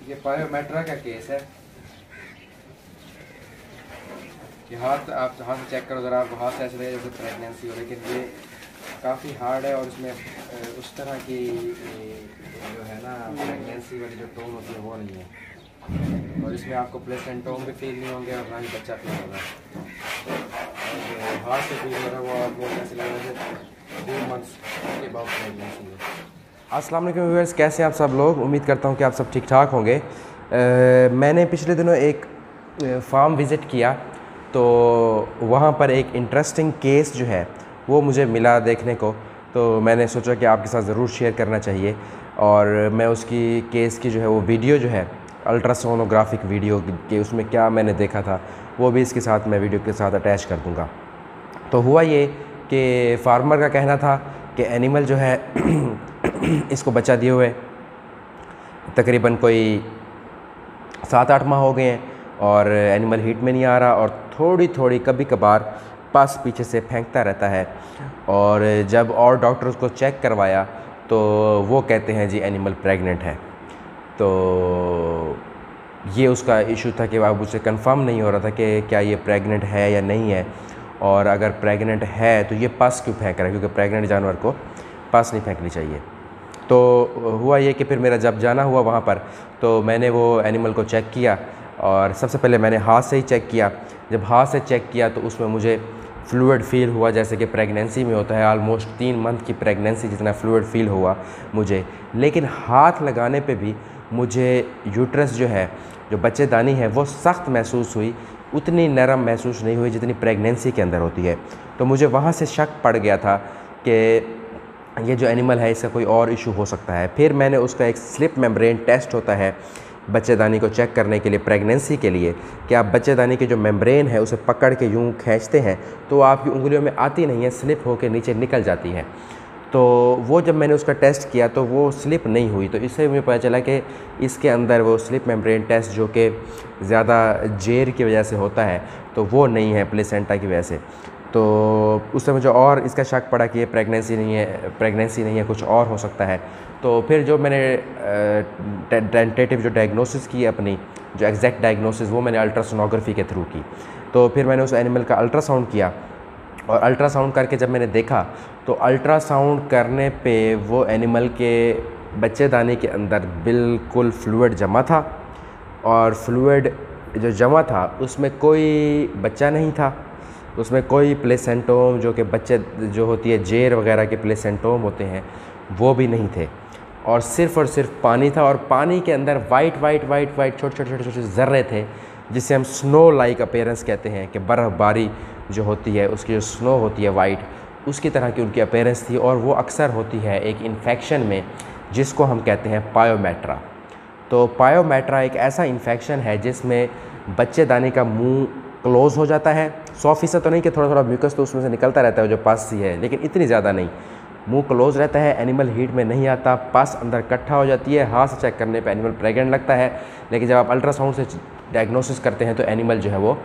ये पायोमेट्रा का केस है कि हाथ आप हाथ से चेक करो ज़रा, आप हाथ से ऐसे लगे जैसे प्रेगनेंसी हो, लेकिन ये काफ़ी हार्ड है और इसमें उस तरह की जो है ना प्रेगनेंसी वाली जो टोन होती है वो नहीं है, और इसमें आपको प्लेसेंटोम भी फील नहीं होंगे और ना ही बच्चा फील होगा। और हाथ से फील हो रहा है वो आपको ऐसे लग रहा है 2 मंथ्स के बाद प्रेगनेंसी है। अस्सलाम वालेकुम व्यूअर्स, कैसे हैं आप सब लोग? उम्मीद करता हूँ कि आप सब ठीक ठाक होंगे। मैंने पिछले दिनों एक फार्म विज़िट किया तो वहाँ पर एक इंटरेस्टिंग केस जो है वो मुझे मिला देखने को, तो मैंने सोचा कि आपके साथ ज़रूर शेयर करना चाहिए। और मैं उसकी केस की जो है वो वीडियो जो है अल्ट्रासोनोग्राफिक वीडियो के उसमें क्या मैंने देखा था वो भी इसके साथ मैं वीडियो के साथ अटैच कर दूँगा। तो हुआ ये कि फार्मर का कहना था कि एनिमल जो है इसको बच्चा दिए हुए तकरीबन कोई 7-8 माह हो गए हैं और एनिमल हीट में नहीं आ रहा और थोड़ी थोड़ी कभी कभार पास पीछे से फेंकता रहता है। और जब और डॉक्टर उसको चेक करवाया तो वो कहते हैं जी एनिमल प्रेग्नेंट है। तो ये उसका इशू था कि अब उसे कंफर्म नहीं हो रहा था कि क्या ये प्रेग्नेंट है या नहीं है, और अगर प्रेग्नेंट है तो ये पस क्यों फेंक रहा है, क्योंकि प्रेग्नेंट जानवर को पस नहीं फेंकनी चाहिए। तो हुआ ये कि फिर मेरा जब जाना हुआ वहाँ पर तो मैंने वो एनिमल को चेक किया, और सबसे पहले मैंने हाथ से ही चेक किया। जब हाथ से चेक किया तो उसमें मुझे फ्लूइड फील हुआ जैसे कि प्रेगनेंसी में होता है, ऑलमोस्ट 3 मंथ की प्रेगनेंसी जितना फ्लूइड फील हुआ मुझे। लेकिन हाथ लगाने पे भी मुझे यूट्रस जो है, जो बच्चेदानी है, वो सख्त महसूस हुई, उतनी नरम महसूस नहीं हुई जितनी प्रेगनेंसी के अंदर होती है। तो मुझे वहाँ से शक पड़ गया था कि ये जो एनिमल है इसका कोई और इशू हो सकता है। फिर मैंने उसका एक स्लिप मेम्ब्रेन टेस्ट होता है बच्चेदानी को चेक करने के लिए, प्रेगनेंसी के लिए, कि आप बच्चेदानी की जो मेम्ब्रेन है उसे पकड़ के यूँ खींचते हैं तो आपकी उंगलियों में आती नहीं है, स्लिप होकर नीचे निकल जाती है। तो वो जब मैंने उसका टेस्ट किया तो वो स्लिप नहीं हुई, तो इससे मुझे पता चला कि इसके अंदर वो स्लिप मेम्ब्रेन टेस्ट जो कि ज़्यादा जेर की वजह से होता है तो वो नहीं है, प्लेसेंटा की वजह से। तो उससे मुझे और इसका शक पड़ा कि ये प्रेगनेंसी नहीं है, कुछ और हो सकता है। तो फिर जो मैंने टेंटेटिव जो डायग्नोसिस की अपनी, जो एग्जैक्ट डायग्नोसिस, वो मैंने अल्ट्रासोनोग्राफी के थ्रू की। तो फिर मैंने उस एनिमल का अल्ट्रासाउंड किया, और अल्ट्रासाउंड करके जब मैंने देखा तो अल्ट्रासाउंड करने पे वो एनिमल के बच्चेदानी के अंदर बिल्कुल फ्लूइड जमा था, और फ्लूइड जो जमा था उसमें कोई बच्चा नहीं था, उसमें कोई प्लेसेंटोम जो कि बच्चे जो होती है जेर वगैरह के प्लेसेंटोम होते हैं वो भी नहीं थे, और सिर्फ पानी था। और पानी के अंदर वाइट छोटे ज़र्रे थे जिसे हम स्नो लाइक अपीयरेंस कहते हैं, कि बर्फ़बारी जो होती है उसकी जो स्नो होती है वाइट, उसकी तरह की उनकी अपीयरेंस थी। और वो अक्सर होती है एक इन्फेक्शन में जिसको हम कहते हैं पायोमेट्रा। तो पायोमेट्रा एक ऐसा इन्फेक्शन है जिसमें बच्चेदानी का मुंह क्लोज़ हो जाता है। 100% तो नहीं कि थोड़ा म्यूकस तो उसमें से निकलता रहता है जो पस सी है, लेकिन इतनी ज़्यादा नहीं। मुंह क्लोज़ रहता है, एनिमल हीट में नहीं आता, पस अंदर इकट्ठा हो जाती है। हाथ से चेक करने पे एनिमल प्रेग्नेंट लगता है, लेकिन जब आप अल्ट्रासाउंड से डायग्नोसिस करते हैं तो एनिमल जो है वो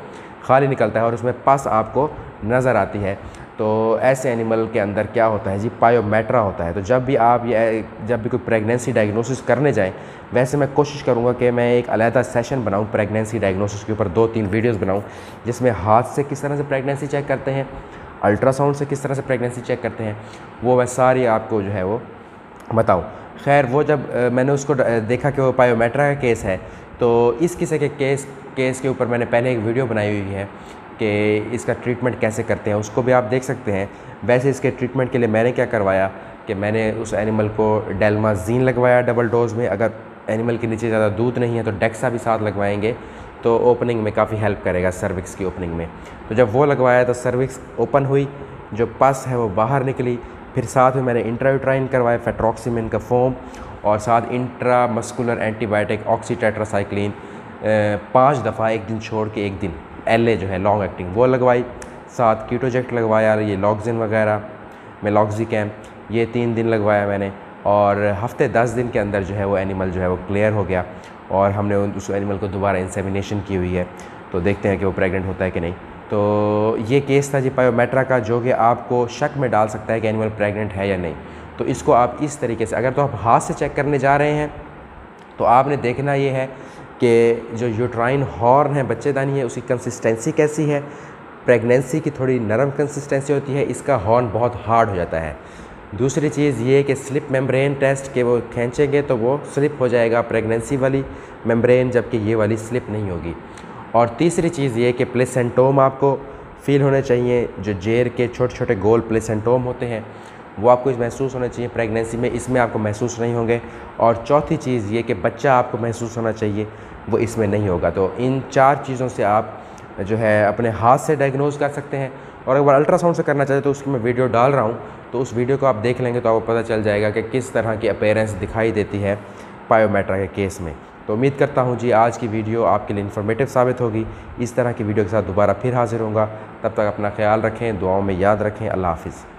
खाली निकलता है और उसमें पस आपको नज़र आती है। तो ऐसे एनिमल के अंदर क्या होता है जी, पायोमेट्रा होता है। तो जब भी कोई प्रेगनेंसी डायग्नोसिस करने जाएं, वैसे मैं कोशिश करूंगा कि मैं एक अलहदा सेशन बनाऊं प्रेगनेंसी डायग्नोसिस के ऊपर, 2-3 वीडियोस बनाऊं जिसमें हाथ से किस तरह से प्रेगनेंसी चेक करते हैं, अल्ट्रासाउंड से किस तरह से प्रेगनेंसी चेक करते हैं, वो मैं सारी आपको जो है वो बताऊँ। खैर, वो जब मैंने उसको देखा कि वो पायोमेट्रा का केस है, तो इस किस्से के केस के ऊपर मैंने पहले एक वीडियो बनाई हुई है कि इसका ट्रीटमेंट कैसे करते हैं, उसको भी आप देख सकते हैं। वैसे इसके ट्रीटमेंट के लिए मैंने क्या करवाया कि मैंने उस एनिमल को डेल्माजीन लगवाया डबल डोज़ में। अगर एनिमल के नीचे ज़्यादा दूध नहीं है तो डेक्सा भी साथ लगवाएंगे, तो ओपनिंग में काफ़ी हेल्प करेगा, सर्विक्स की ओपनिंग में। तो जब वो लगवाया तो सर्विक्स ओपन हुई, जो पस है वो बाहर निकली। फिर साथ में मैंने इंट्रायूट्राइन करवाया, फेट्रोक्सिमिन का फोम, और साथ इंट्रामस्कुलर एंटीबायोटिक ऑक्सीटेट्रासाइक्लिन 5 दफ़ा, एक दिन छोड़ के एक दिन, LA जो है लॉन्ग एक्टिंग, वो लगवाई। साथ कीटोजेक्ट लगवाया, ये लॉक्सिन वगैरह, मेलॉक्सिकैम, ये 3 दिन लगवाया मैंने। और हफ्ते 10 दिन के अंदर जो है वो एनिमल जो है वो क्लियर हो गया, और हमने उस एनिमल को दोबारा इंसेमिनेशन की हुई है। तो देखते हैं कि वो प्रेग्नेंट होता है कि नहीं। तो ये केस था जी पायोमेट्रा का, जो कि आपको शक में डाल सकता है कि एनिमल प्रेग्नेंट है या नहीं। तो इसको आप इस तरीके से, अगर तो आप हाथ से चेक करने जा रहे हैं तो आपने देखना ये है कि जो यूट्राइन हॉर्न है, बच्चेदानी है, उसकी कंसिस्टेंसी कैसी है। प्रेगनेंसी की थोड़ी नरम कंसिस्टेंसी होती है, इसका हॉर्न बहुत हार्ड हो जाता है। दूसरी चीज़ ये कि स्लिप मेम्ब्रेन टेस्ट के वो खींचेंगे तो वो स्लिप हो जाएगा प्रेगनेंसी वाली मेम्ब्रेन, जबकि ये वाली स्लिप नहीं होगी। और तीसरी चीज़ ये कि प्लेसेंटोम आपको फील होने चाहिए, जो जेर के छोटे छोटे गोल प्लेसेंटोम होते हैं वो आपको महसूस होने चाहिए प्रेगनेंसी में, इसमें आपको महसूस नहीं होंगे। और चौथी चीज़ ये कि बच्चा आपको महसूस होना चाहिए, वो इसमें नहीं होगा। तो इन 4 चीज़ों से आप जो है अपने हाथ से डायग्नोज़ कर सकते हैं। और अगर अल्ट्रासाउंड से करना चाहते तो उसकी मैं वीडियो डाल रहा हूँ, तो उस वीडियो को आप देख लेंगे तो आपको पता चल जाएगा कि किस तरह की अपीयरेंस दिखाई देती है पायोमेट्रा के केस में। तो उम्मीद करता हूँ जी आज की वीडियो आपके लिए इन्फॉर्मेटिव साबित होगी। इस तरह की वीडियो के साथ दोबारा फिर हाजिर होऊंगा। तब तक अपना ख्याल रखें, दुआओं में याद रखें। अल्लाह हाफ़िज़।